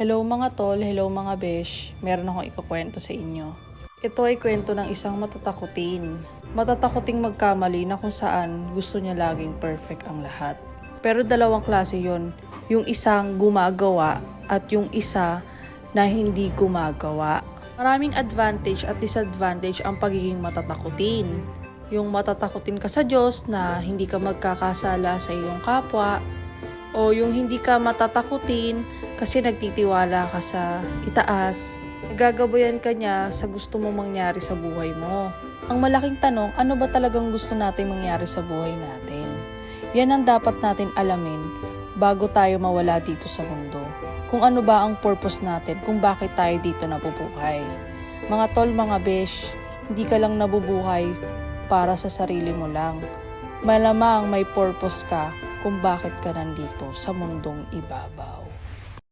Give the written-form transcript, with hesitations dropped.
Hello mga tol, hello mga besh. Meron akong ikukwento sa inyo. Ito ay kwento ng isang matatakutin. Matatakuting magkamali na kung saan gusto niya laging perfect ang lahat. Pero dalawang klase yon, yung isang gumagawa at yung isa na hindi gumagawa. Maraming advantage at disadvantage ang pagiging matatakutin. Yung matatakutin ka sa Diyos na hindi ka magkakasala sa iyong kapwa, o yung hindi ka matatakutin kasi nagtitiwala ka sa itaas, nagagabayan ka niya sa gusto mong mangyari sa buhay mo. Ang malaking tanong, ano ba talagang gusto natin mangyari sa buhay natin? Yan ang dapat natin alamin bago tayo mawala dito sa mundo. Kung ano ba ang purpose natin, kung bakit tayo dito nabubuhay. Mga tol, mga besh, hindi ka lang nabubuhay para sa sarili mo lang. Malamang may purpose ka kung bakit ka nandito sa mundong ibabaw.